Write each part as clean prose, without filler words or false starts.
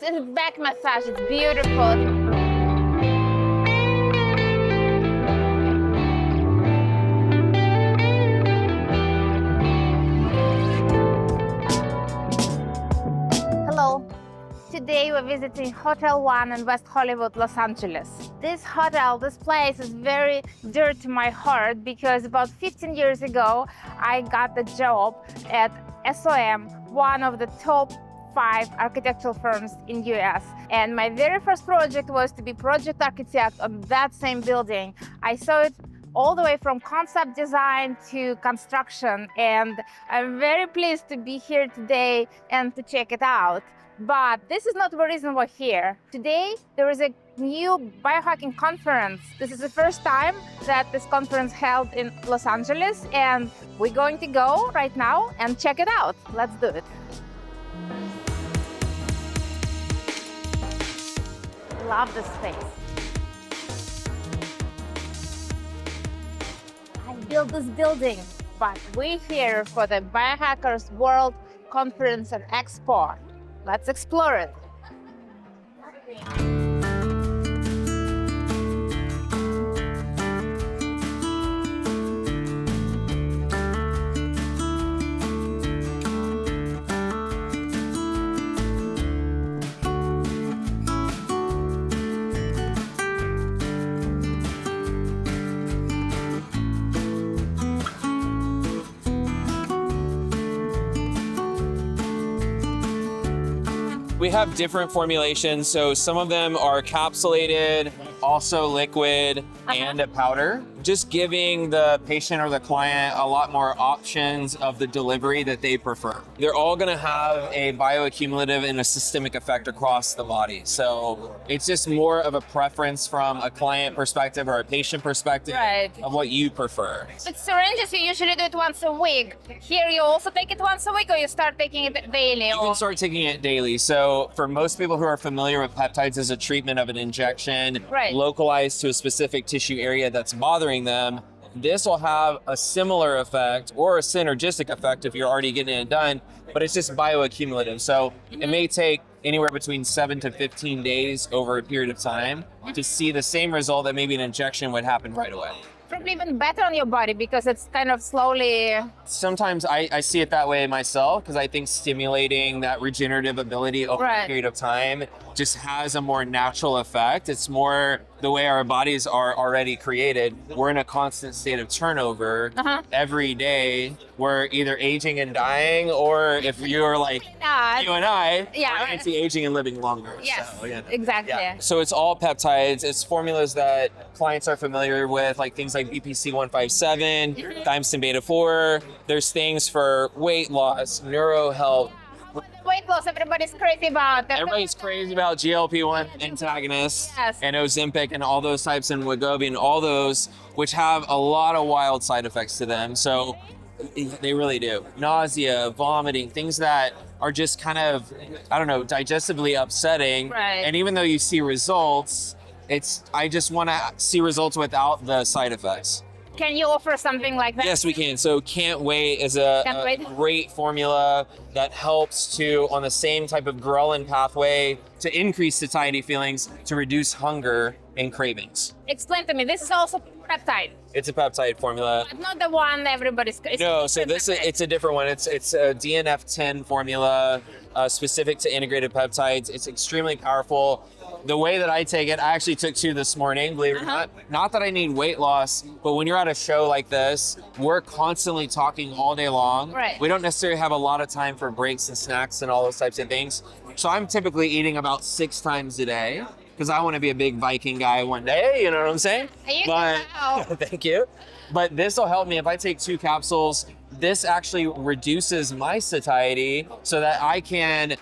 It's back massage, it's beautiful. Hello. Today we're visiting Hotel One in West Hollywood, Los Angeles. This place is very dear to my heart because about 15 years ago, I got the job at SOM, one of the top 5 architectural firms in US. And my very first project was to be project architect on that same building. I saw it all the way from concept design to construction, and I'm very pleased to be here today and to check it out. But this is not the reason we're here. Today, there is a new biohacking conference. This is the first time that this conference held in Los Angeles, and we're going to go right now and check it out. Let's do it. Love this space. I built this building, but we're here for the Biohackers World Conference Expo. Let's explore it. We have different formulations, so some of them are capsulated, also liquid, and a powder. Just giving the patient or the client a lot more options of the delivery that they prefer. They're all gonna have a bioaccumulative and a systemic effect across the body. So it's just more of a preference from a client perspective or a patient perspective of what you prefer. With syringes, you usually do it once a week. Here, you also take it once a week, or you start taking it daily? You can start taking it daily. So for most people who are familiar with peptides as a treatment of an injection, localized to a specific tissue area that's bothering them, this will have a similar effect or a synergistic effect if you're already getting it done, but it's just bioaccumulative. So it may take anywhere between 7 to 15 days over a period of time to see the same result that maybe an injection would happen right away. Probably even better on your body because it's kind of slowly... Sometimes I see it that way myself because I think stimulating that regenerative ability over a period of time just has a more natural effect. It's more the way our bodies are already created. We're in a constant state of turnover every day. We're either aging and dying, or if you're like you and I, we're anti-aging and living longer. Yes, so, exactly. Yeah. So it's all peptides. It's formulas that clients are familiar with, like things like BPC 157, thiamine beta 4. There's things for weight loss, neuro health. Weight loss, everybody's crazy about. Everybody's crazy about GLP-1 antagonists and Ozempic and all those types, and Wegovy and all those, which have a lot of wild side effects to them. So they really do. Nausea, vomiting, things that are just kind of, I don't know, digestively upsetting. And even though you see results, I just want to see results without the side effects. Can you offer something like that? Yes, we can. So Can't Wait is a great formula that helps to, on the same type of ghrelin pathway, to increase satiety feelings, to reduce hunger and cravings. Explain to me, this is also peptide. It's a peptide formula. But not the one everybody's... No, so it's a different one. It's a DNF10 formula specific to integrated peptides. It's extremely powerful. The way that I take it, I actually took 2 this morning, believe it or not. Not that I need weight loss, but when you're at a show like this, we're constantly talking all day long. We don't necessarily have a lot of time for breaks and snacks and all those types of things. So I'm typically eating about 6 times a day because I want to be a big Viking guy one day, you know what I'm saying? Thank you. But this will help me if I take 2 capsules. This actually reduces my satiety so that I can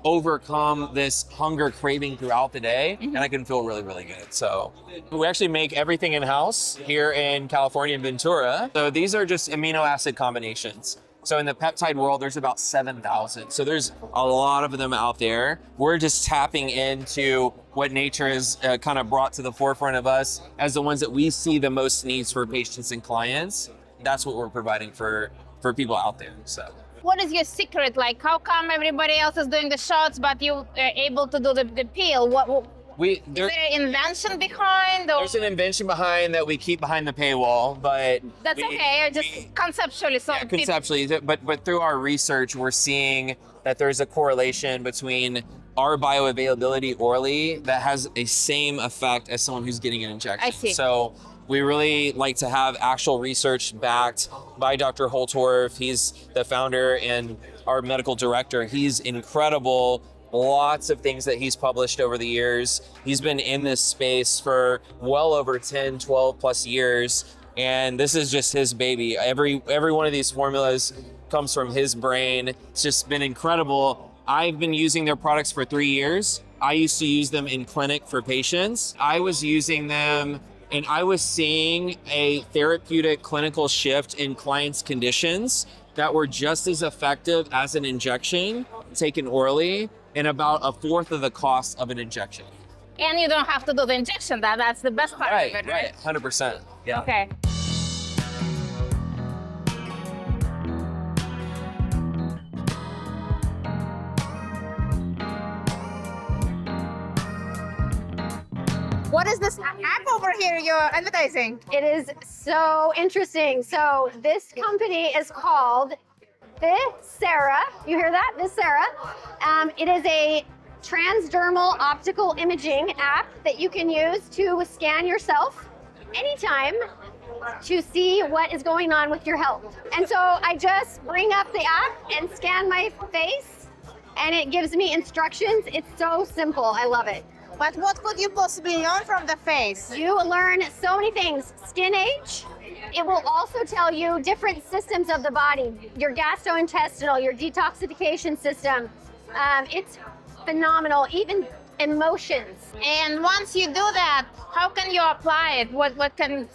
overcome this hunger craving throughout the day, and I can feel really, really good. So we actually make everything in-house here in California, in Ventura. So these are just amino acid combinations. So in the peptide world, there's about 7,000. So there's a lot of them out there. We're just tapping into what nature has kind of brought to the forefront of us as the ones that we see the most needs for patients and clients. That's what we're providing for people out there. So What is your secret? Like, how come everybody else is doing the shots, but you are able to do the peel? Is there an invention behind? Or? There's an invention behind that we keep behind the paywall, but That's okay. Just conceptually, so conceptually, but through our research, we're seeing that there's a correlation between our bioavailability orally that has a same effect as someone who's getting an injection. I see. So we really like to have actual research backed by Dr. Holtorf. He's the founder and our medical director. He's incredible. Lots of things that he's published over the years. He's been in this space for well over 10, 12 plus years. And this is just his baby. Every one of these formulas comes from his brain. It's just been incredible. I've been using their products for 3 years. I used to use them in clinic for patients. I was using them and I was seeing a therapeutic clinical shift in clients' conditions that were just as effective as an injection taken orally and about a fourth of the cost of an injection. And you don't have to do the injection. That's the best part of it, right? 100%. Yeah. Okay. What is this app over here you're advertising? It is so interesting. So this company is called Visera. You hear that? Visera. It is a transdermal optical imaging app that you can use to scan yourself anytime to see what is going on with your health. And so I just bring up the app and scan my face and it gives me instructions. It's so simple. I love it. But what could you possibly learn from the face? You will learn so many things. Skin age. It will also tell you different systems of the body, your gastrointestinal, your detoxification system. It's phenomenal, even emotions. And once you do that, how can you apply it? What can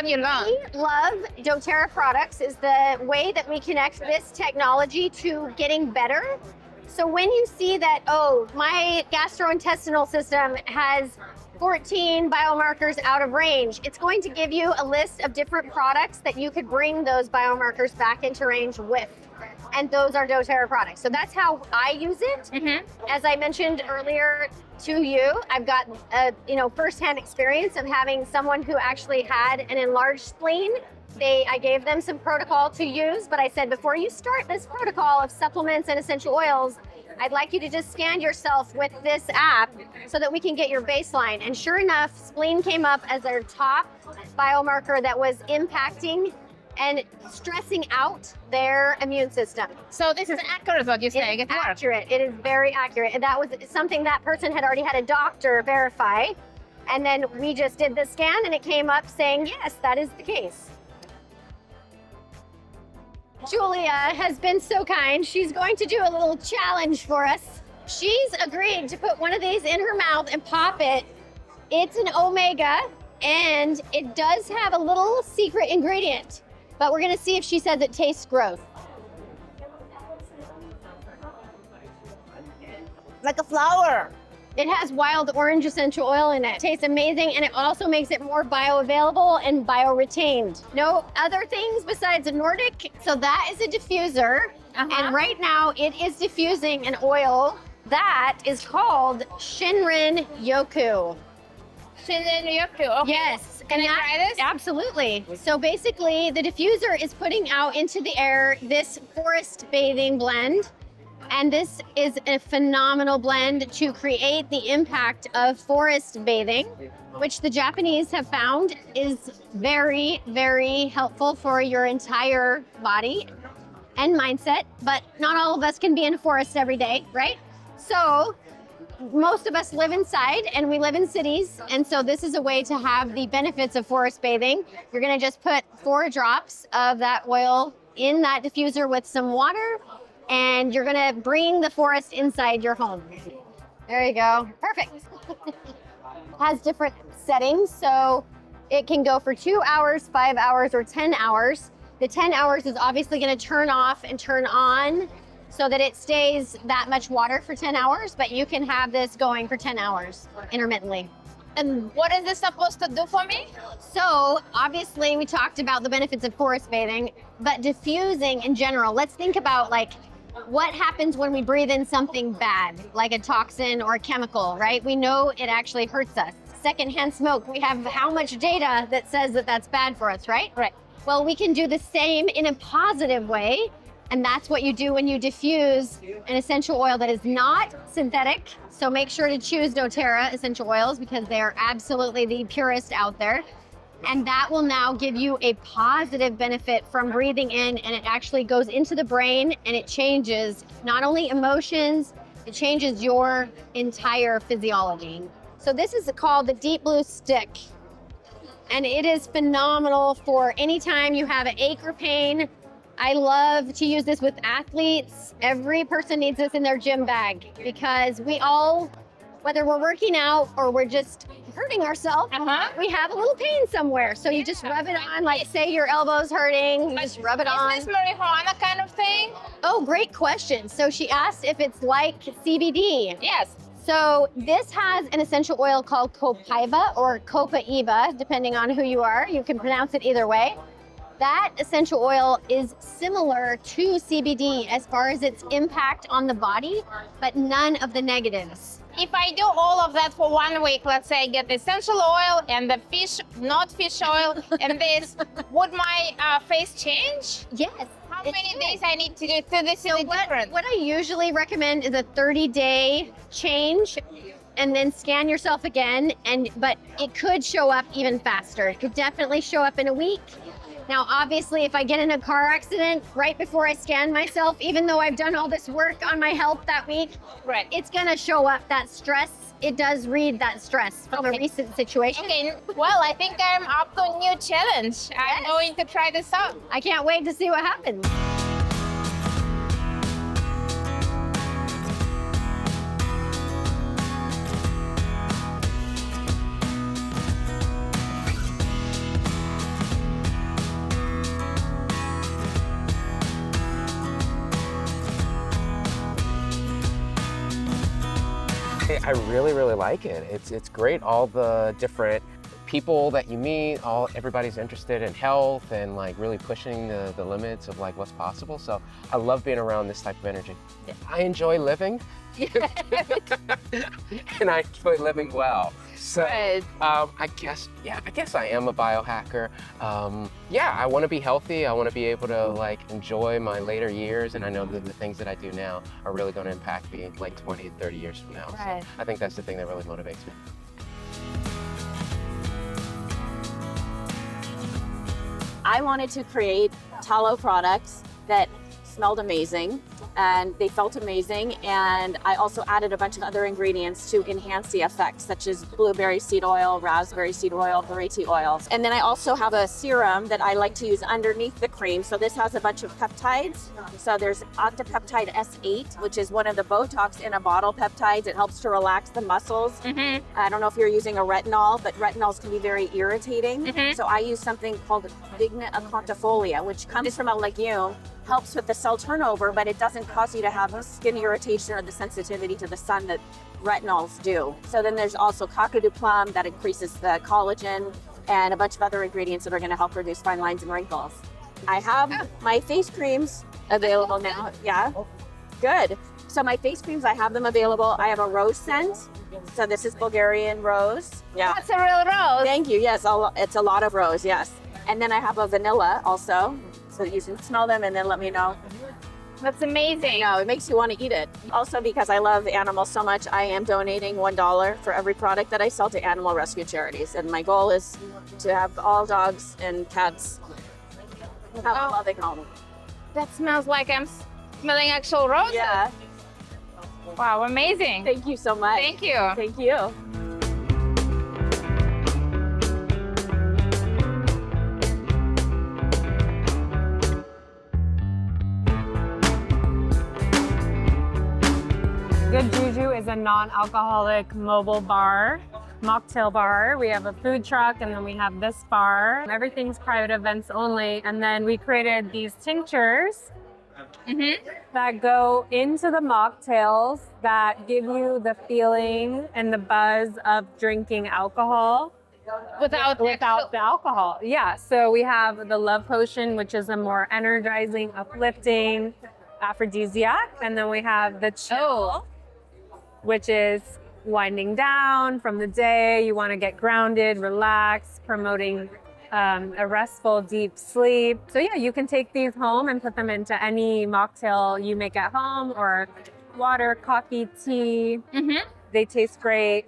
you learn? We love doTERRA products is the way that we connect this technology to getting better. So when you see that, oh, my gastrointestinal system has 14 biomarkers out of range, it's going to give you a list of different products that you could bring those biomarkers back into range with. And those are doTERRA products. So that's how I use it. Mm-hmm. As I mentioned earlier to you, I've got firsthand experience of having someone who actually had an enlarged spleen. I gave them some protocol to use, but I said, before you start this protocol of supplements and essential oils, I'd like you to just scan yourself with this app so that we can get your baseline. And sure enough, spleen came up as their top biomarker that was impacting and stressing out their immune system. So this is accurate, what you're saying. It's accurate. It is very accurate. And that was something that person had already had a doctor verify. And then we just did the scan and it came up saying, yes, that is the case. Julia has been so kind. She's going to do a little challenge for us. She's agreed to put one of these in her mouth and pop it. It's an omega and it does have a little secret ingredient, but we're gonna see if she says it tastes gross. Like a flower. It has wild orange essential oil in it. It tastes amazing, and it also makes it more bioavailable and bio-retained. No other things besides Nordic. So that is a diffuser, and right now it is diffusing an oil that is called Shinrin Yoku. Shinrin Yoku, okay. Yes. Can I try this? Absolutely. So basically, the diffuser is putting out into the air this forest bathing blend. And this is a phenomenal blend to create the impact of forest bathing, which the Japanese have found is very, very helpful for your entire body and mindset. But not all of us can be in a forest every day, right? So most of us live inside and we live in cities. And so this is a way to have the benefits of forest bathing. You're gonna just put 4 drops of that oil in that diffuser with some water, and you're gonna bring the forest inside your home. There you go, perfect. Has different settings, so it can go for 2 hours, 5 hours, or 10 hours. The 10 hours is obviously gonna turn off and turn on so that it stays that much water for 10 hours, but you can have this going for 10 hours intermittently. And what is this supposed to do for me? So obviously we talked about the benefits of forest bathing, but diffusing in general, let's think about like what happens when we breathe in something bad, like a toxin or a chemical, right? We know it actually hurts us. Secondhand smoke, we have how much data that says that that's bad for us, right? Right. Well, we can do the same in a positive way. And that's what you do when you diffuse an essential oil that is not synthetic. So make sure to choose doTERRA essential oils because they are absolutely the purest out there. And that will now give you a positive benefit from breathing in, and it actually goes into the brain and it changes not only emotions, it changes your entire physiology. So this is called the Deep Blue Stick. And it is phenomenal for anytime you have an ache or pain. I love to use this with athletes. Every person needs this in their gym bag because we all, whether we're working out or we're just hurting ourselves, we have a little pain somewhere. So you just rub it on, like say your elbow's hurting, you just rub it on. Is this marijuana kind of thing? Oh, great question. So she asked if it's like CBD. Yes. So this has an essential oil called copaiba or copaiba, depending on who you are. You can pronounce it either way. That essential oil is similar to CBD as far as its impact on the body, but none of the negatives. If I do all of that for 1 week, let's say I get the essential oil and the not fish oil and this, would my face change? Yes. How many days I need to do to this is different? What I usually recommend is a 30-day change and then scan yourself again. But it could show up even faster. It could definitely show up in a week. Now, obviously, if I get in a car accident right before I scan myself, even though I've done all this work on my health that week, right, it's gonna show up that stress. It does read that stress from a recent situation. Okay, well, I think I'm up to a new challenge. I'm going to try this out. I can't wait to see what happens. I really, really like it. It's great. All the different people that you meet, everybody's interested in health and like really pushing the limits of like what's possible. So I love being around this type of energy. I enjoy living, and I enjoy living well. So I guess I am a biohacker. I want to be healthy. I want to be able to like enjoy my later years, and I know that the things that I do now are really going to impact me like 20, 30 years from now. Right. So I think that's the thing that really motivates me. I wanted to create tallow products that smelled amazing and they felt amazing, and I also added a bunch of other ingredients to enhance the effects, such as blueberry seed oil, raspberry seed oil, buriti oils. And then I also have a serum that I like to use underneath the cream. So this has a bunch of peptides. So there's Octapeptide S8, which is one of the Botox in a bottle peptides. It helps to relax the muscles. I don't know if you're using a retinol, but retinols can be very irritating. So I use something called Vigna acontifolia, which comes from a legume, helps with the cell turnover, but it doesn't cause you to have skin irritation or the sensitivity to the sun that retinols do. So then there's also kakadu plum that increases the collagen, and a bunch of other ingredients that are going to help reduce fine lines and wrinkles. I have my face creams available now. Yeah, good. So my face creams, I have them available. I have a rose scent. So this is Bulgarian rose. Yeah. That's a real rose. Thank you. Yes, it's a lot of rose. Yes. And then I have a vanilla also. So you can smell them and then let me know. That's amazing. No, it makes you want to eat it. Also, because I love animals so much, I am donating $1 for every product that I sell to animal rescue charities. And my goal is to have all dogs and cats have a loving home. That smells like I'm smelling actual roses. Yeah. Wow, amazing. Thank you so much. Thank you. Thank you. Good Juju is a non-alcoholic mobile bar, mocktail bar. We have a food truck, and then we have this bar. Everything's private events only. And then we created these tinctures that go into the mocktails that give you the feeling and the buzz of drinking alcohol Without the alcohol. Yeah, so we have the love potion, which is a more energizing, uplifting aphrodisiac, and then we have the chill, which is winding down from the day. You want to get grounded, relaxed, promoting a restful, deep sleep. So yeah, you can take these home and put them into any mocktail you make at home, or water, coffee, tea. They taste great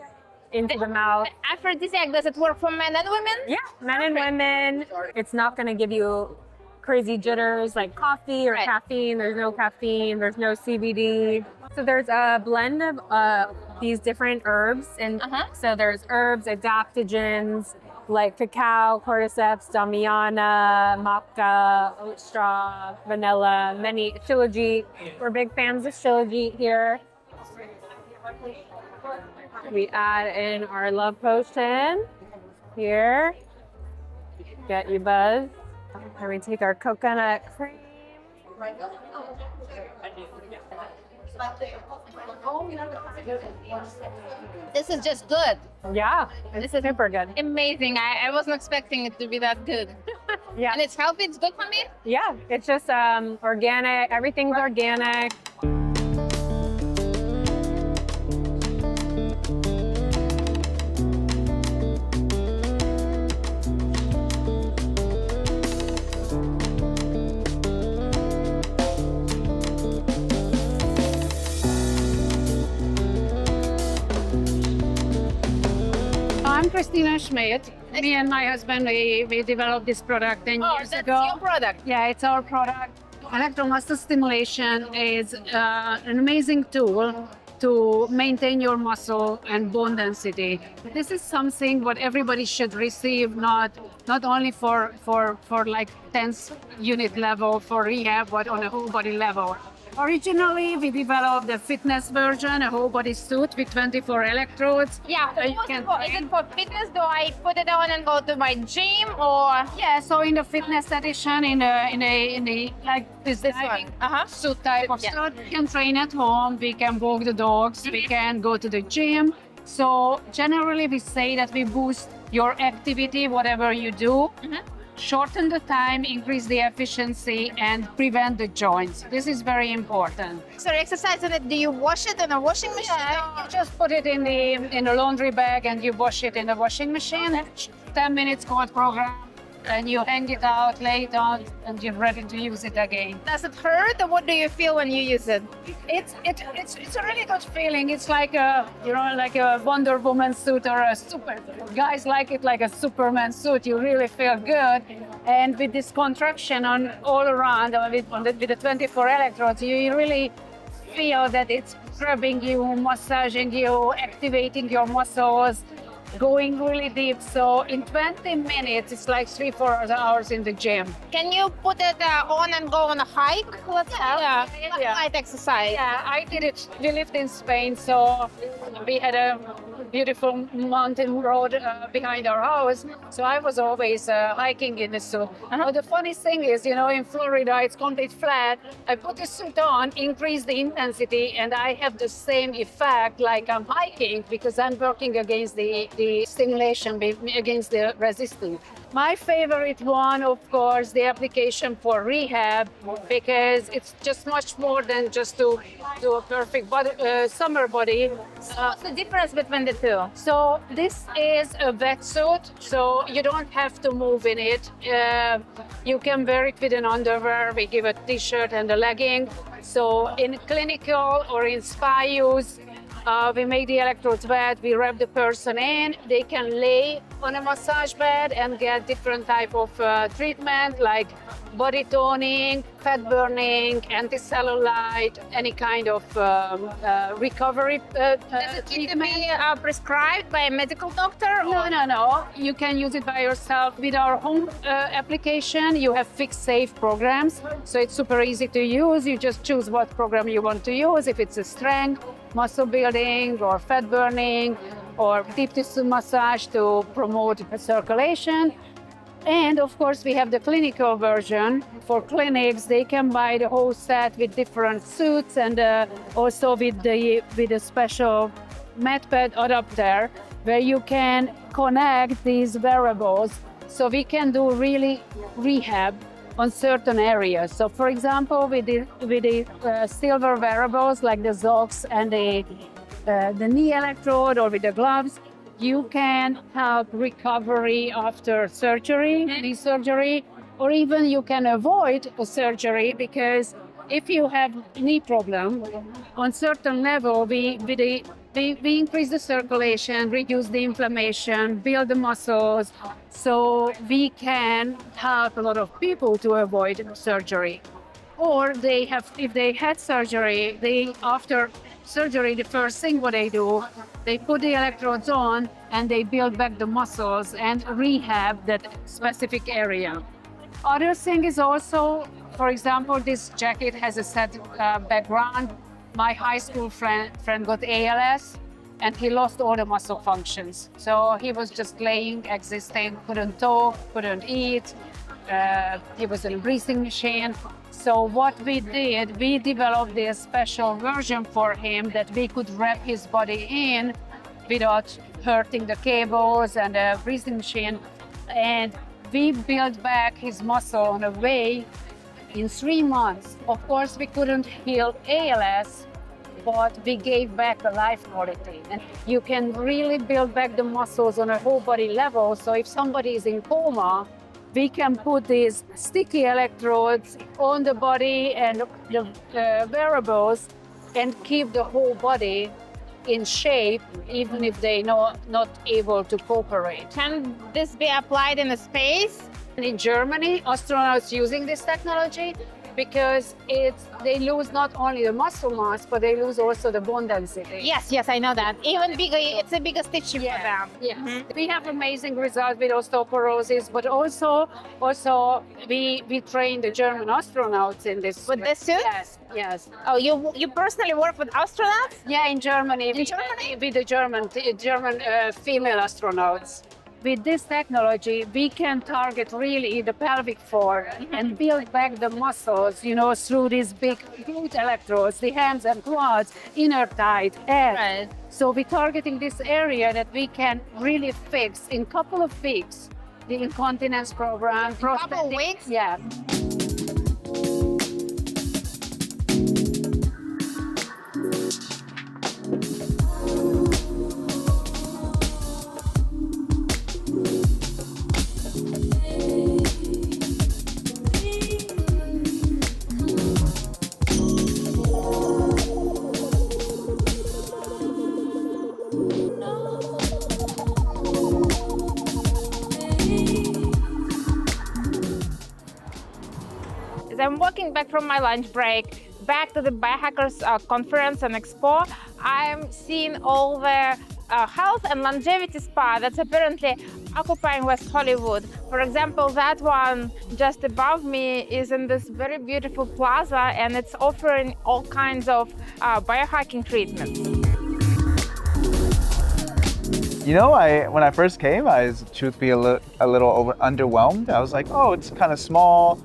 into the mouth. Aphrodisiac, does it work for men and women? Yeah, men and women. It's not going to give you crazy jitters like coffee or caffeine. There's no caffeine. There's no CBD. So there's a blend of these different herbs, and so there's herbs, adaptogens like cacao, cordyceps, damiana, maca, oat straw, vanilla, many shilajit. We're big fans of shilajit here. We add in our love potion here. Get you buzzed. And we take our coconut cream. This is just good. Yeah, this is super good. Amazing. I wasn't expecting it to be that good. Yeah. And it's healthy, it's good for me? Yeah, it's just organic. Everything's organic. I'm Christina Schmidt. Me and my husband, we developed this product 10 years that's ago. your product. Yeah, it's our product. Electromuscle stimulation is an amazing tool to maintain your muscle and bone density. This is something what everybody should receive, not only for like 10th unit level for rehab, but on a whole body level. Originally, we developed a fitness version, a whole body suit with 24 electrodes. Yeah, So you is can it for fitness? Do I put it on and go to my gym, or? Yeah, so in the fitness edition, in a like this diving suit type of suit, we can train at home, we can walk the dogs, we can go to the gym. So generally we say that we boost your activity, whatever you do, shorten the time, increase the efficiency, and prevent the joints. This is very important. So exercise on it, do you wash it in a washing machine? Yeah, you just put it in a laundry bag and you wash it in the washing machine. 10 minutes cold program, and you hang it out, lay it on, and you're ready to use it again. Does it hurt, or what do you feel when you use it? It's a really good feeling. It's like a like a Wonder Woman suit or a super. Guys like it like a Superman suit. You really feel good, and with this contraction on all around with the 24 electrodes, you really feel that it's scrubbing you, massaging you, activating your muscles, going really deep. So in 20 minutes, it's like 3-4 hours in the gym. Can you put it on and go on a hike? Let's have light exercise. Yeah, I did it. We lived in Spain, so we had a beautiful mountain road behind our house. So I was always hiking in the suit. But the funny thing is, in Florida, it's complete flat. I put the suit on, increase the intensity, and I have the same effect like I'm hiking because I'm working against the stimulation, against the resistance. My favorite one, of course, the application for rehab, because it's just much more than just to do a perfect body, summer body. What's the difference between the two? So this is a wetsuit, so you don't have to move in it. You can wear it with an underwear. We give a t-shirt and a legging. So in clinical or in spa use, we make the electrodes wet, we wrap the person in, they can lay on a massage bed and get different type of treatment like body toning, fat burning, anti-cellulite, any kind of recovery Does it need to be prescribed by a medical doctor? No. You can use it by yourself. With our home application, you have fixed safe programs, so it's super easy to use. You just choose what program you want to use, if it's a strength, muscle building, or fat burning, or deep tissue massage to promote circulation. And of course, we have the clinical version. For clinics, they can buy the whole set with different suits and also with a special MedPad adapter where you can connect these wearables. So we can do really rehab on certain areas. So for example, with the silver wearables like the Zox and the knee electrode, or with the gloves, you can help recovery after surgery, knee surgery, or even you can avoid a surgery, because if you have knee problem, on certain level, we increase the circulation, reduce the inflammation, build the muscles, so we can help a lot of people to avoid surgery. Or if they had surgery, after surgery, the first thing what they do, they put the electrodes on and they build back the muscles and rehab that specific area. Other thing is also, for example, this jacket has a sad background. My high school friend got ALS and he lost all the muscle functions. So he was just laying, existing, couldn't talk, couldn't eat. He was in a breathing machine. So what we did, we developed this special version for him that we could wrap his body in without hurting the cables and the breathing machine. And we built back his muscle in a way in 3 months. Of course, we couldn't heal ALS, but we gave back a life quality. And you can really build back the muscles on a whole body level. So if somebody is in coma, we can put these sticky electrodes on the body and the wearables and keep the whole body in shape, even if they're not able to cooperate. Can this be applied in a space? In Germany, astronauts using this technology because they lose not only the muscle mass, but they lose also the bone density. Yes, I know that. Even bigger, it's a bigger stitching for them. Yes. Mm-hmm. We have amazing results with osteoporosis, but also we train the German astronauts in this. With this suit? Yes. Oh, you personally work with astronauts? Yeah, in Germany. With the German female astronauts. With this technology, we can target really the pelvic floor and build back the muscles, through these big glute electrodes, the hams and quads, inner thigh, head. Right. So we're targeting this area that we can really fix in a couple of weeks. The incontinence program. Couple of weeks? Yeah. I'm walking back from my lunch break, back to the Biohackers Conference and Expo. I'm seeing all the health and longevity spa that's apparently occupying West Hollywood. For example, that one just above me is in this very beautiful plaza, and it's offering all kinds of biohacking treatments. When I first came, I was truthfully a little underwhelmed. I was like, oh, it's kind of small.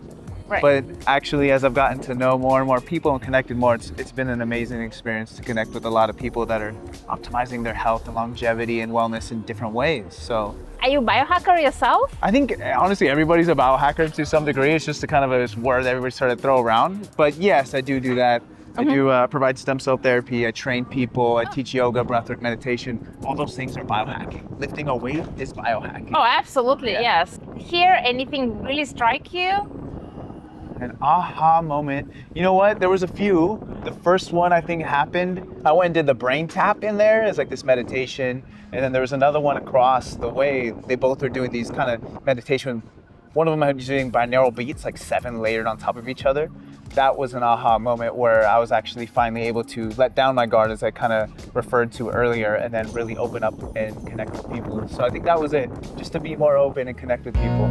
Right. But actually, as I've gotten to know more and more people and connected more, it's been an amazing experience to connect with a lot of people that are optimizing their health and longevity and wellness in different ways. So, are you a biohacker yourself? I think, honestly, everybody's a biohacker to some degree. It's just a kind of a word that everybody started to throw around. But yes, I do that. I do provide stem cell therapy. I train people. I teach yoga, breathwork, meditation. All those things are biohacking. Lifting a weight is biohacking. Oh, absolutely, yes. Here, anything really strike you? An aha moment. You know what? There was a few. The first one I think happened. I went and did the brain tap in there. It's like this meditation. And then there was another one across the way. They both were doing these kind of meditation. One of them was doing binaural beats, like 7 layered on top of each other. That was an aha moment where I was actually finally able to let down my guard, as I kind of referred to earlier, and then really open up and connect with people. So I think that was it, just to be more open and connect with people.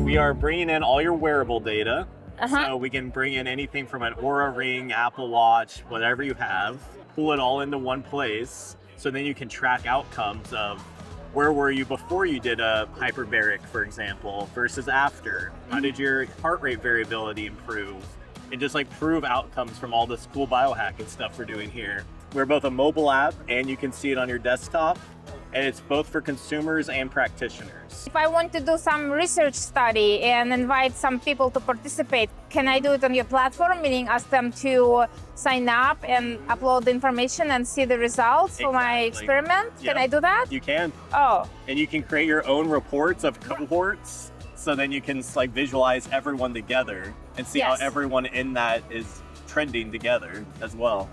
We are bringing in all your wearable data, So we can bring in anything from an Oura Ring, Apple Watch, whatever you have, pull it all into one place. So then you can track outcomes of where were you before you did a hyperbaric, for example, versus after? How did your heart rate variability improve? And just like prove outcomes from all this cool biohacking stuff we're doing here. We're both a mobile app and you can see it on your desktop. And it's both for consumers and practitioners. If I want to do some research study and invite some people to participate, can I do it on your platform, meaning ask them to sign up and upload the information and see the results for my experiment? Yep. Can I do that? You can. Oh. And you can create your own reports of cohorts, so then you can like visualize everyone together and see how everyone in that is trending together as well.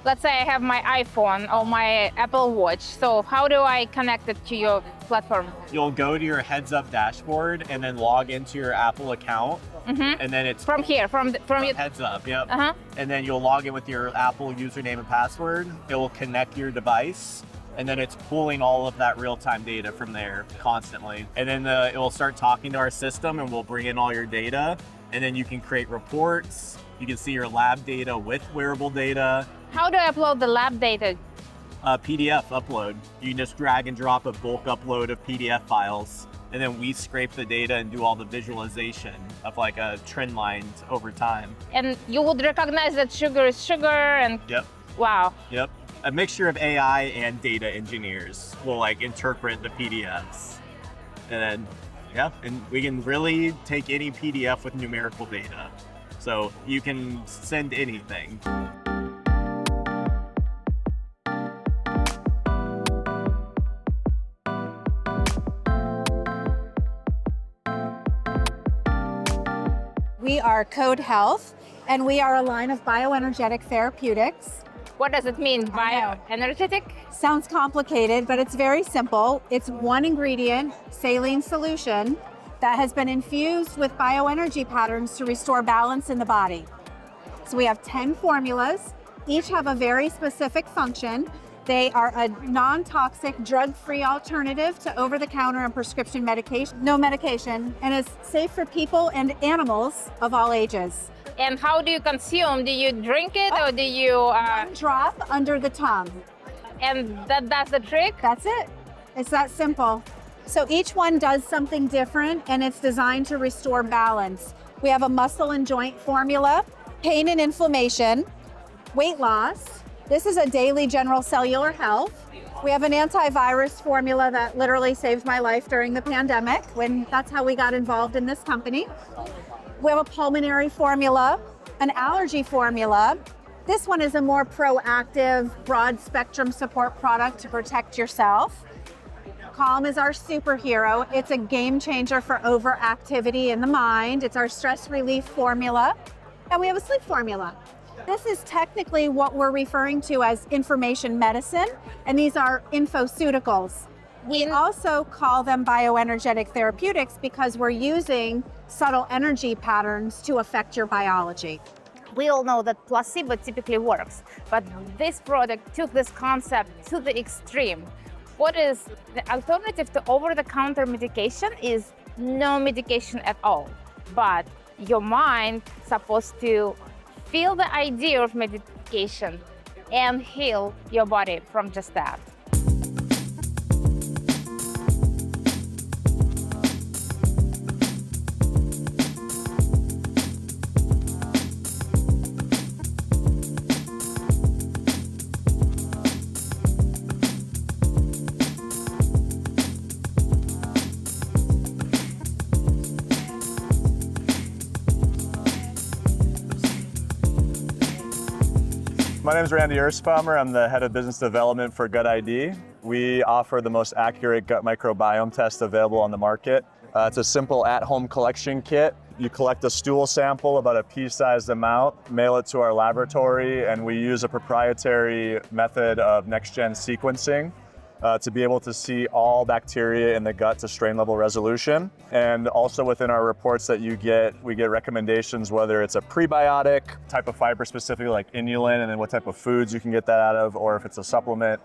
Let's say I have my iPhone or my Apple Watch. So how do I connect it to your platform? You'll go to your heads up dashboard and then log into your Apple account. And then it's from here, from your heads up, yep. And then you'll log in with your Apple username and password. It will connect your device. And then it's pulling all of that real-time data from there constantly. And then it will start talking to our system and we'll bring in all your data. And then you can create reports. You can see your lab data with wearable data. How do I upload the lab data? PDF upload. You can just drag and drop a bulk upload of PDF files. And then we scrape the data and do all the visualization of like a trend line over time. And you would recognize that sugar is sugar and Yep. Wow. Yep. A mixture of AI and data engineers will like interpret the PDFs. And then, and we can really take any PDF with numerical data. So you can send anything. We are Code Health, and we are a line of bioenergetic therapeutics. What does it mean, bioenergetic? Sounds complicated, but it's very simple. It's one ingredient, saline solution, that has been infused with bioenergy patterns to restore balance in the body. So we have 10 formulas, each have a very specific function. They are a non-toxic, drug-free alternative to over-the-counter and prescription medication, no medication, and is safe for people and animals of all ages. And how do you consume? Do you drink it or do you... One drop under the tongue. And that's the trick? That's it. It's that simple. So each one does something different and it's designed to restore balance. We have a muscle and joint formula, pain and inflammation, weight loss. This is a daily general cellular health. We have an antivirus formula that literally saved my life during the pandemic, when that's how we got involved in this company. We have a pulmonary formula, an allergy formula. This one is a more proactive, broad spectrum support product to protect yourself. Calm is our superhero. It's a game changer for overactivity in the mind. It's our stress relief formula. And we have a sleep formula. This is technically what we're referring to as information medicine, and these are infoceuticals. We also call them bioenergetic therapeutics because we're using subtle energy patterns to affect your biology. We all know that placebo typically works, but this product took this concept to the extreme. What is the alternative to over-the-counter medication is no medication at all. But your mind is supposed to feel the idea of medication and heal your body from just that. My name is Randy Erspamer. I'm the head of business development for Gut ID. We offer the most accurate gut microbiome test available on the market. It's a simple at-home collection kit. You collect a stool sample, about a pea-sized amount, mail it to our laboratory, and we use a proprietary method of next-gen sequencing to be able to see all bacteria in the gut to strain level resolution. And also within our reports that you get, we get recommendations whether it's a prebiotic, type of fiber specifically like inulin, and then what type of foods you can get that out of, or if it's a supplement,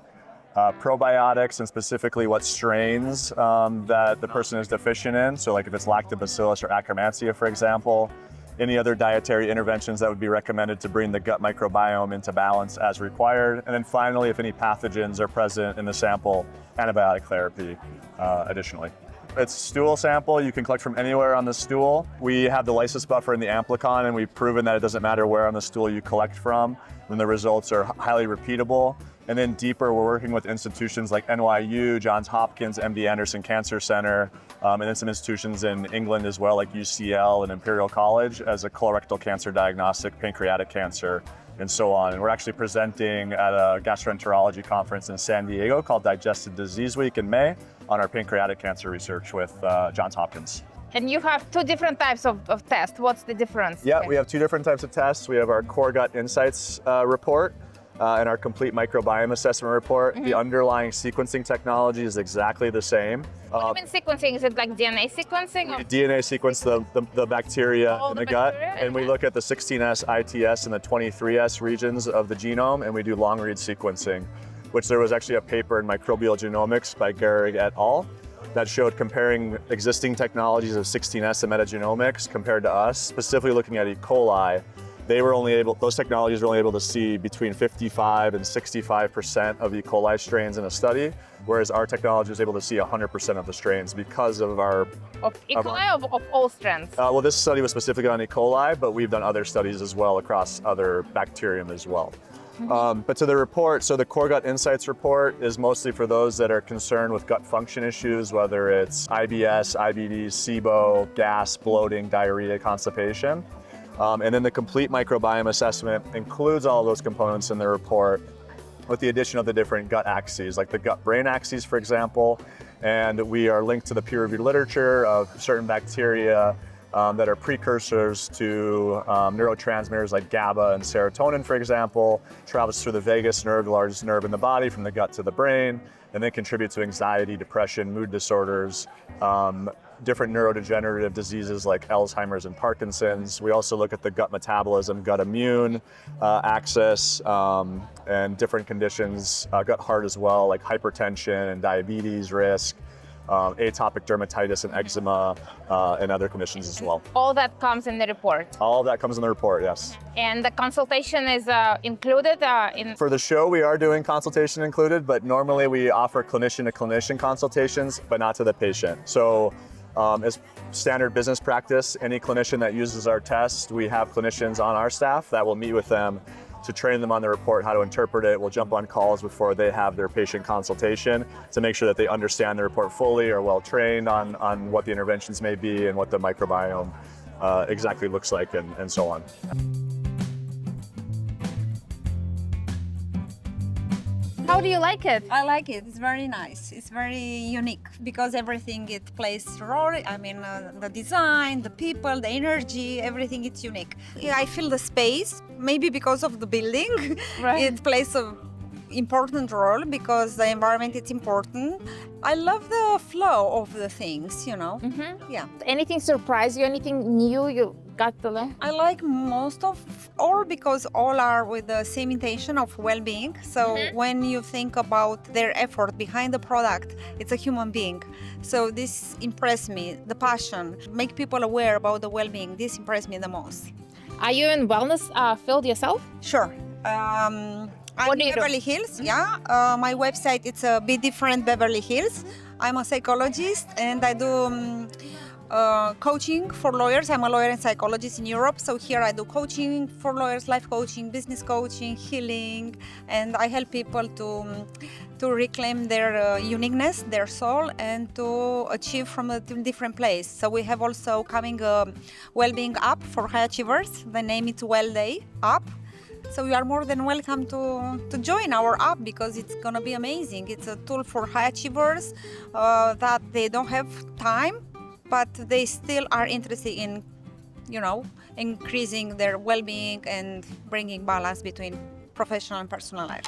probiotics, and specifically what strains that the person is deficient in. So like if it's lactobacillus or akkermansia, for example. any other dietary interventions that would be recommended to bring the gut microbiome into balance as required. And then finally, if any pathogens are present in the sample, antibiotic therapy additionally. It's a stool sample. You can collect from anywhere on the stool. We have the lysis buffer in the amplicon, and we've proven that it doesn't matter where on the stool you collect from, and the results are highly repeatable. And then deeper, we're working with institutions like NYU, Johns Hopkins, MD Anderson Cancer Center, and then some institutions in England as well, like UCL and Imperial College, as a colorectal cancer diagnostic, pancreatic cancer, and so on. And we're actually presenting at a gastroenterology conference in San Diego called Digestive Disease Week in May on our pancreatic cancer research with Johns Hopkins. And you have two different types of tests. What's the difference? Yeah, we have two different types of tests. We have our Core Gut Insights report and our Complete Microbiome Assessment report. The underlying sequencing technology is exactly the same. What do you mean sequencing? Is it like DNA sequencing? Or? DNA sequence the bacteria in the gut, and we look at the 16S, ITS, and the 23S regions of the genome, and we do long read sequencing, which there was actually a paper in Microbial Genomics by Gehrig et al. That showed comparing existing technologies of 16S and metagenomics compared to us, specifically looking at E. coli. Those technologies were only able to see between 55 and 65% of E. coli strains in a study, whereas our technology was able to see 100% of the strains because of our... Of E. coli or of all strains? Well, this study was specifically on E. coli, but we've done other studies as well across other bacterium as well. But to the report, so the Core Gut Insights report is mostly for those that are concerned with gut function issues, whether it's IBS, IBD, SIBO, gas, bloating, diarrhea, constipation. And then the Complete Microbiome Assessment includes all those components in the report with the addition of the different gut axes, like the gut-brain axes, for example. And we are linked to the peer-reviewed literature of certain bacteria that are precursors to neurotransmitters like GABA and serotonin, for example, travels through the vagus nerve, the largest nerve in the body, from the gut to the brain, and they contribute to anxiety, depression, mood disorders, different neurodegenerative diseases like Alzheimer's and Parkinson's. We also look at the gut metabolism, gut immune axis, and different conditions, gut heart as well, like hypertension and diabetes risk, atopic dermatitis and eczema, and other conditions as well. All that comes in the report? All of that comes in the report, yes. And the consultation is included in... For the show, we are doing consultation included, but normally we offer clinician-to-clinician consultations, but not to the patient. So as standard business practice, any clinician that uses our test, we have clinicians on our staff that will meet with them to train them on the report, how to interpret it. We'll jump on calls before they have their patient consultation to make sure that they understand the report fully, are well trained on what the interventions may be and what the microbiome exactly looks like and so on. How do you like it? I like it. It's very nice. It's very unique because everything it plays a role. I mean, the design, the people, the energy, everything it's unique. Yeah, I feel the space, maybe because of the building. Right. It plays a important role because the environment is important. I love the flow of the things, you know. Yeah. Anything surprise you? Anything new you got to learn? I like most of all because all are with the same intention of well-being. So when you think about their effort behind the product, it's a human being. So this impressed me, the passion, make people aware about the well-being. This impressed me the most. Are you in wellness field yourself? Sure. I'm in Beverly Hills, yeah. My website, it's Be Different Beverly Hills. I'm a psychologist and I do coaching for lawyers. I'm a lawyer and psychologist in Europe. So here I do coaching for lawyers, life coaching, business coaching, healing, and I help people to reclaim their uniqueness, their soul, and to achieve from a different place. So we have also coming a well-being app for high achievers. The name is Well Day app. So you are more than welcome to join our app because it's gonna be amazing. It's a tool for high achievers that they don't have time, but they still are interested in, you know, increasing their well-being and bringing balance between professional and personal life.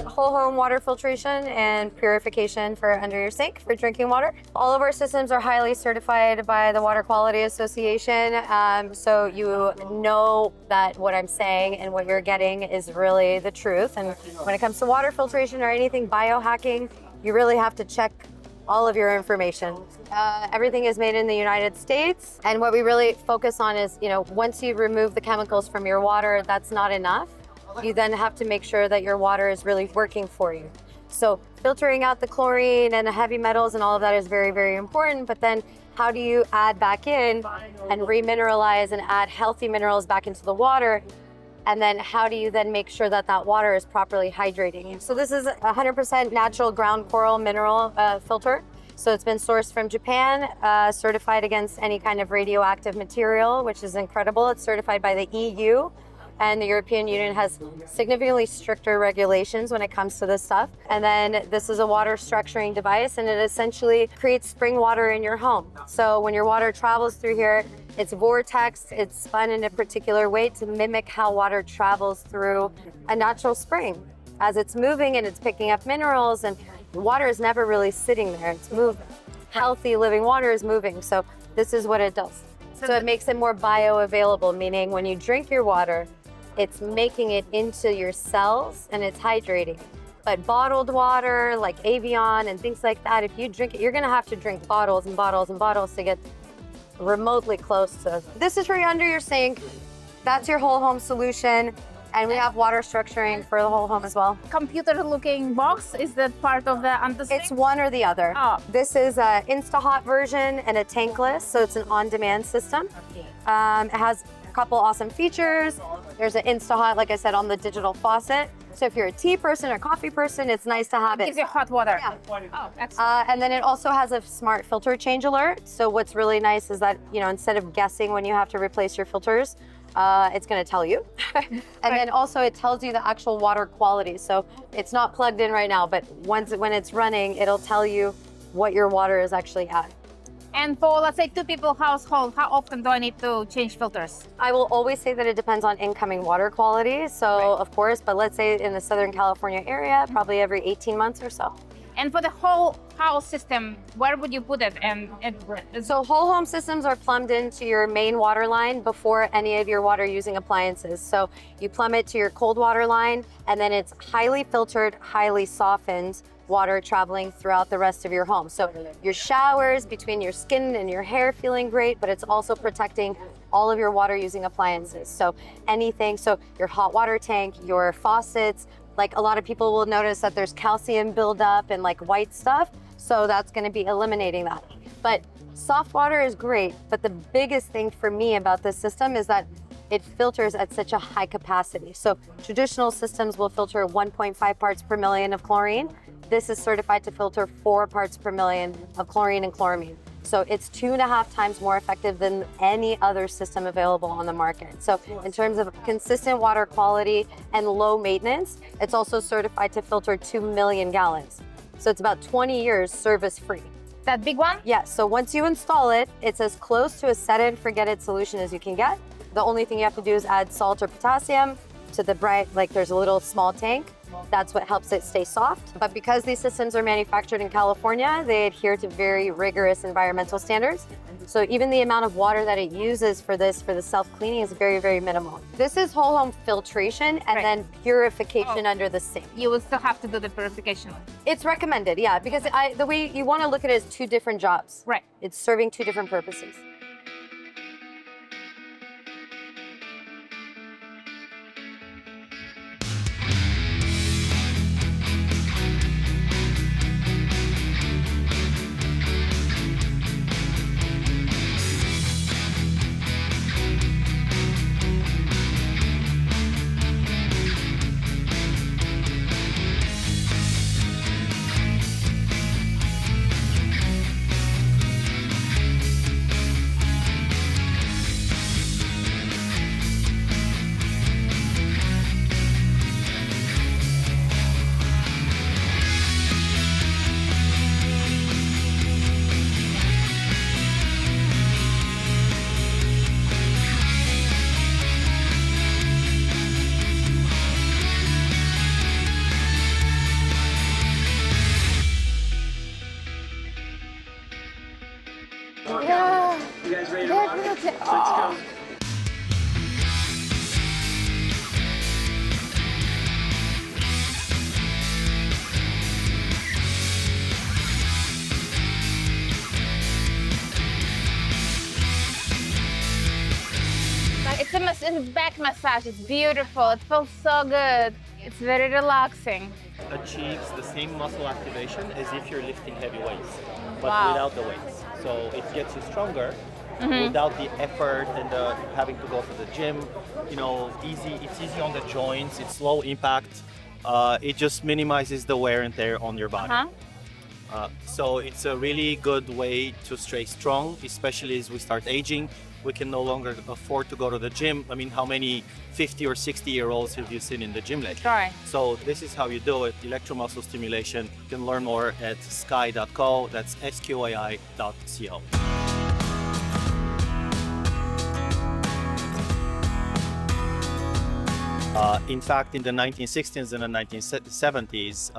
Whole home water filtration and purification for under your sink for drinking water. All of our systems are highly certified by the Water Quality Association, so you know that what I'm saying and what you're getting is really the truth. And when it comes to water filtration or anything biohacking, you really have to check all of your information. Everything is made in the United States. And what we really focus on is, once you remove the chemicals from your water, that's not enough. You then have to make sure that your water is really working for you. So filtering out the chlorine and the heavy metals and all of that is very, very important. But then how do you add back in and remineralize and add healthy minerals back into the water? And then how do you then make sure that that water is properly hydrating? So this is 100% natural ground coral mineral filter. So it's been sourced from Japan, certified against any kind of radioactive material, which is incredible. It's certified by the EU. And the European Union has significantly stricter regulations when it comes to this stuff. And then this is a water structuring device, and it essentially creates spring water in your home. So when your water travels through here, it's vortex, it's spun in a particular way to mimic how water travels through a natural spring. As it's moving and it's picking up minerals, and water is never really sitting there, it's moving. Healthy living water is moving, so this is what it does. So it makes it more bioavailable, meaning when you drink your water, it's making it into your cells and it's hydrating. But bottled water, like Evian and things like that, if you drink it, you're gonna have to drink bottles and bottles and bottles to get remotely close to. This is for under your sink. That's your whole home solution. And we have water structuring for the whole home as well. Computer-looking box, is that part of the under sink? It's one or the other. Oh. This is an Insta-Hot version and a tankless, so it's an on-demand system. It has a couple awesome features. There's an Insta-Hot, like I said, on the digital faucet. So if you're a tea person or coffee person, it's nice to have it. It gives you hot water. Yeah. Oh, excellent. And then it also has a smart filter change alert. So what's really nice is that, instead of guessing when you have to replace your filters, it's going to tell you. And then also it tells you the actual water quality. So it's not plugged in right now, but when it's running, it'll tell you what your water is actually at. And for, let's say, 2 people household, how often do I need to change filters? I will always say that it depends on incoming water quality. So of course, but let's say in the Southern California area, probably every 18 months or so. And for the whole house system, where would you put it? So whole home systems are plumbed into your main water line before any of your water using appliances. So you plumb it to your cold water line, and then it's highly filtered, highly softened water traveling throughout the rest of your home. So your showers, between your skin and your hair feeling great, but it's also protecting all of your water using appliances. So anything, so your hot water tank, your faucets, like a lot of people will notice that there's calcium buildup and like white stuff. So that's going to be eliminating that. But soft water is great. But the biggest thing for me about this system is that it filters at such a high capacity. So traditional systems will filter 1.5 parts per million of chlorine. This is certified to filter 4 parts per million of chlorine and chloramine. So it's 2.5 times more effective than any other system available on the market. So in terms of consistent water quality and low maintenance, it's also certified to filter 2 million gallons. So it's about 20 years service free. That big one? Yeah, so once you install it, it's as close to a set it and forget it solution as you can get. The only thing you have to do is add salt or potassium to the there's a little small tank. That's what helps it stay soft. But because these systems are manufactured in California, they adhere to very rigorous environmental standards. So even the amount of water that it uses for the self-cleaning is very, very minimal. This is whole home filtration and then purification under the sink. You will still have to do the purification. It's recommended, yeah, because the way you want to look at it is 2 different jobs. Right. It's serving 2 different purposes. You guys ready to rock? Let's go. It's back massage. It's beautiful. It feels so good. It's very relaxing. Achieves the same muscle activation as if you're lifting heavy weights, but Wow. without the weights. So it gets you stronger without the effort and the having to go to the gym. You know, it's easy on the joints. It's low impact. It just minimizes the wear and tear on your body. So it's a really good way to stay strong, especially as we start aging. We can no longer afford to go to the gym. I mean, how many 50 or 60-year-olds have you seen in the gym lately? Right. So this is how you do it, electromuscle stimulation. You can learn more at sky.co, that's sqai.co. In fact, in the 1960s and the 1970s,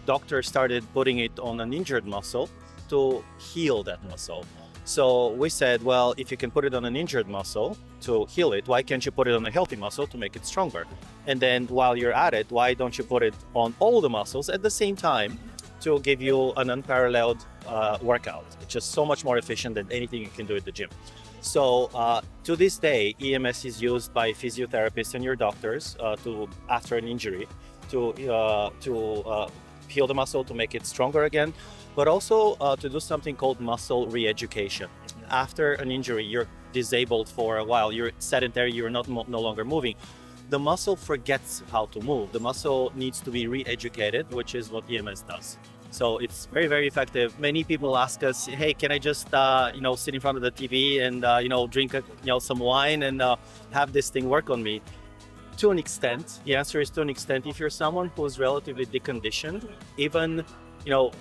doctors started putting it on an injured muscle to heal that muscle. So we said, well, if you can put it on an injured muscle to heal it, why can't you put it on a healthy muscle to make it stronger? And then while you're at it, why don't you put it on all the muscles at the same time to give you an unparalleled workout? It's just so much more efficient than anything you can do at the gym. So to this day, EMS is used by physiotherapists and your doctors after an injury to heal the muscle, to make it stronger again, but also to do something called muscle re-education. After an injury, you're disabled for a while, you're sedentary, you're no longer moving. The muscle forgets how to move. The muscle needs to be re-educated, which is what EMS does. So it's very, very effective. Many people ask us, hey, can I just, sit in front of the TV and, drink, some wine and have this thing work on me? To an extent, the answer is to an extent. If you're someone who's relatively deconditioned, even,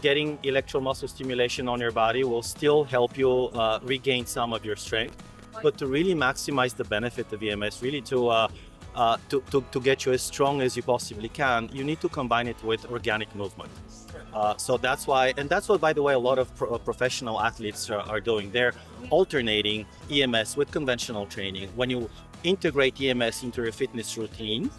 getting electromuscle stimulation on your body will still help you regain some of your strength. But to really maximize the benefit of EMS, really to get you as strong as you possibly can, you need to combine it with organic movement. So that's why, and that's what, by the way, a lot of professional athletes are doing. They're alternating EMS with conventional training. When you integrate EMS into your fitness routine,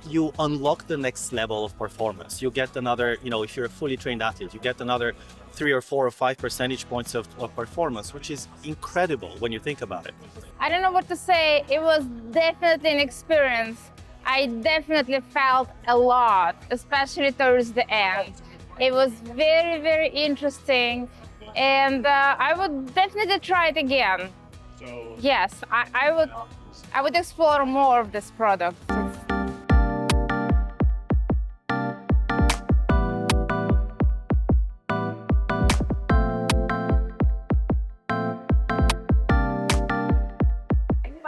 you unlock the next level of performance. You get another, if you're a fully trained athlete, you get another 3 or 4 or 5 percentage points of performance, which is incredible when you think about it. I don't know what to say. It was definitely an experience. I definitely felt a lot, especially towards the end. It was very, very interesting, and I would definitely try it again. Yes, I would explore more of this product.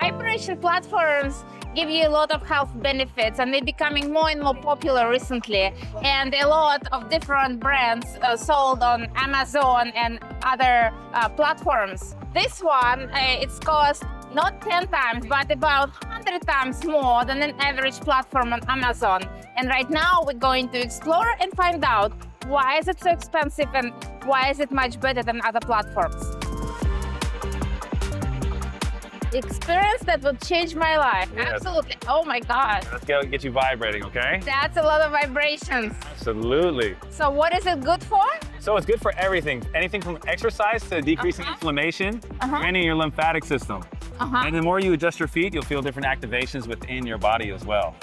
Vibration platforms give you a lot of health benefits, and they're becoming more and more popular recently. And a lot of different brands sold on Amazon and other platforms. This one, it's cost not 10 times, but about 100 times more than an average platform on Amazon. And right now we're going to explore and find out why is it so expensive and why is it much better than other platforms. Experience that will change my life. Yes. Absolutely. Oh my God. Let's go get you vibrating, okay? That's a lot of vibrations. Absolutely. So what is it good for? So it's good for everything. Anything from exercise to decreasing inflammation, training your lymphatic system. And the more you adjust your feet, you'll feel different activations within your body as well.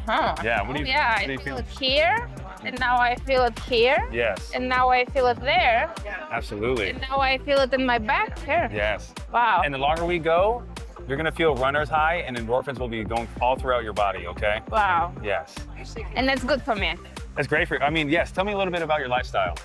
Yeah, what do you I feel it here, and now I feel it here. Yes. And now I feel it there. Absolutely. And now I feel it in my back here. Yes. Wow. And the longer we go, you're gonna feel runner's high, and endorphins will be going all throughout your body, okay? Wow. Yes. And that's good for me. That's great for you. I mean, yes, tell me a little bit about your lifestyle.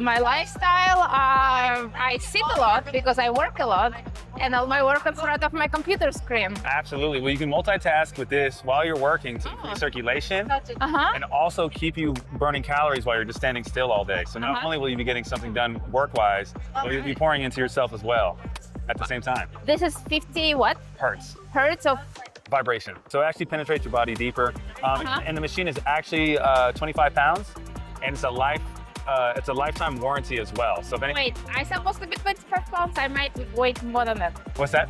My lifestyle, I sit a lot because I work a lot, and all my work in front of my computer screen. Absolutely. Well, you can multitask with this while you're working to increase circulation and also keep you burning calories while you're just standing still all day. So not only will you be getting something done work-wise, but you'll be pouring into yourself as well at the same time. This is 50 what? Hertz. Hertz of vibration. So it actually penetrates your body deeper. And the machine is actually 25 pounds, and it's a lifetime warranty as well. So if Wait, I'm supposed to be 25 pounds? I might weight more than that. What's that?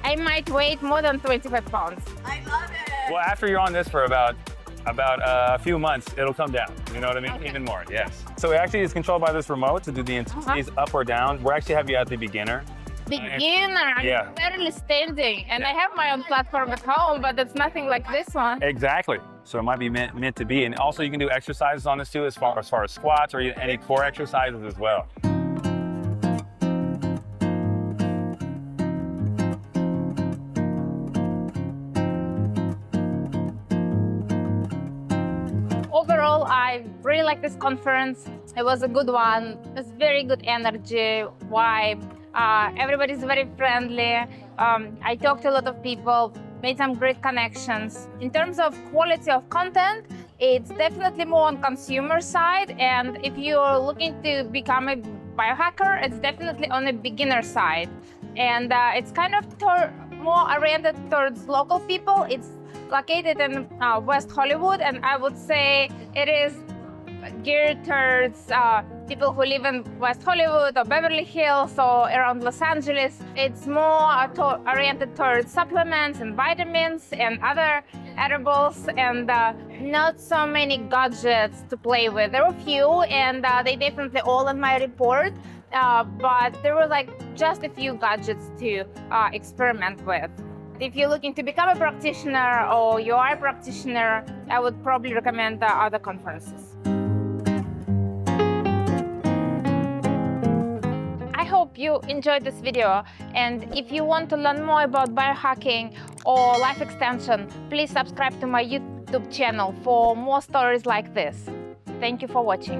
I might weight more than 25 pounds. I love it. Well, after you're on this for about a few months, it'll come down. You know what I mean? Even more, yes. So it actually is controlled by this remote to do the intensities up or down. We're actually have you at the beginner. beginner. Yeah. I'm barely standing, and I have my own platform at home, but it's nothing like this one. Exactly. So it might be meant to be. And also you can do exercises on this too, as far as squats or any core exercises as well. Overall, I really like this conference. It was a good one. It's very good energy, vibe. Everybody's very friendly. I talked to a lot of people, made some great connections. In terms of quality of content, it's definitely more on consumer side. And if you're looking to become a biohacker, it's definitely on a beginner side. And it's kind of more oriented towards local people. It's located in West Hollywood, and I would say it is geared towards people who live in West Hollywood or Beverly Hills or around Los Angeles. It's more oriented towards supplements and vitamins and other edibles, and not so many gadgets to play with. There were few, and they definitely all in my report, but there were like just a few gadgets to experiment with. If you're looking to become a practitioner or you are a practitioner, I would probably recommend other conferences. I hope you enjoyed this video, and if you want to learn more about biohacking or life extension, please subscribe to my YouTube channel for more stories like this. Thank you for watching.